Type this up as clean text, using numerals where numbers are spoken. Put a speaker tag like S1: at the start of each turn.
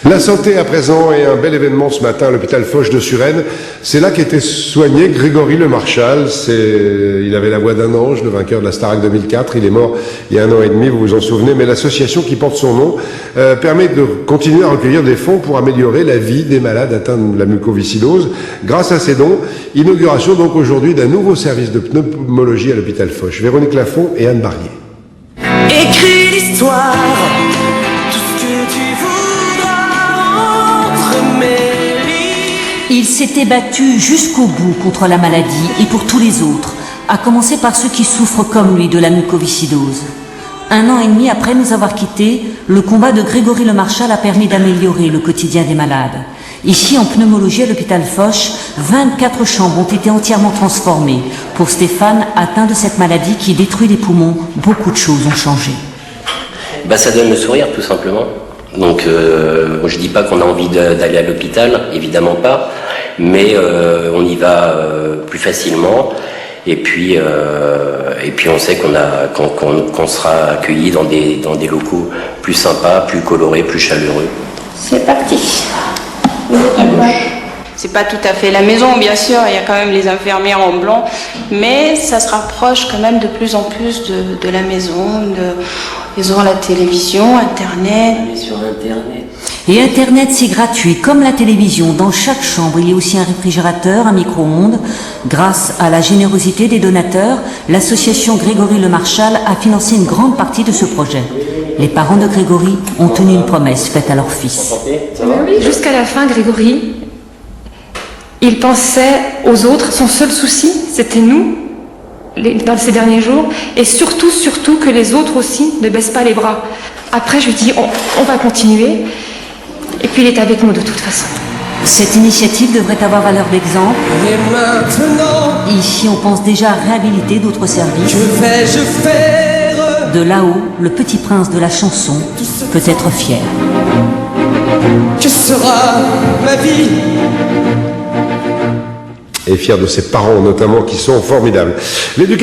S1: La santé à présent et un bel événement ce matin à l'hôpital Foch de Suresnes. C'est là qu'était soigné Grégory Le Marchal. Il avait la voix d'un ange, le vainqueur de la Starac 2004. Il est mort il y a 1 an et demi, vous vous en souvenez. Mais l'association qui porte son nom permet de continuer à recueillir des fonds pour améliorer la vie des malades atteints de la mucoviscidose. Grâce à ces dons, inauguration donc aujourd'hui d'un nouveau service de pneumologie à l'hôpital Foch. Véronique Lafont et Anne Barrier.
S2: Écris l'histoire, tout ce que tu voudras entre mes lignes.
S3: Il s'était battu jusqu'au bout contre la maladie et pour tous les autres, à commencer par ceux qui souffrent comme lui de la mucoviscidose. 1 an et demi après nous avoir quittés, le combat de Grégory Le Marchal a permis d'améliorer le quotidien des malades. Ici, en pneumologie à l'hôpital Foch, 24 chambres ont été entièrement transformées. Pour Stéphane, atteint de cette maladie qui détruit les poumons, beaucoup de choses ont changé.
S4: Ça donne le sourire, tout simplement. Donc, je dis pas qu'on a envie d'aller à l'hôpital, évidemment pas, mais on y va plus facilement. Et puis on sait qu'on sera accueilli dans des locaux plus sympas, plus colorés, plus chaleureux.
S5: C'est parti.
S6: C'est pas tout à fait la maison, bien sûr, il y a quand même les infirmières en blanc, mais ça se rapproche quand même de plus en plus de la maison. Ils auront la télévision, Internet.
S4: On est sur Internet.
S3: Et Internet, c'est gratuit, comme la télévision. Dans chaque chambre, il y a aussi un réfrigérateur, un micro-ondes. Grâce à la générosité des donateurs, l'association Grégory Le Marchal a financé une grande partie de ce projet. Les parents de Grégory ont tenu une promesse faite à leur fils.
S5: Jusqu'à la fin, Grégory, il pensait aux autres. Son seul souci, c'était nous, dans ces derniers jours, et surtout que les autres aussi ne baissent pas les bras. Après, je lui dis, on va continuer, et puis il est avec nous de toute façon.
S3: Cette initiative devrait avoir valeur d'exemple.
S2: Et maintenant,
S3: Ici, on pense déjà à réhabiliter d'autres services.
S2: je faire
S3: De là-haut, le petit prince de la chanson peut être fier.
S2: que sera ma vie.
S1: Et fier de ses parents notamment qui sont formidables. L'éducation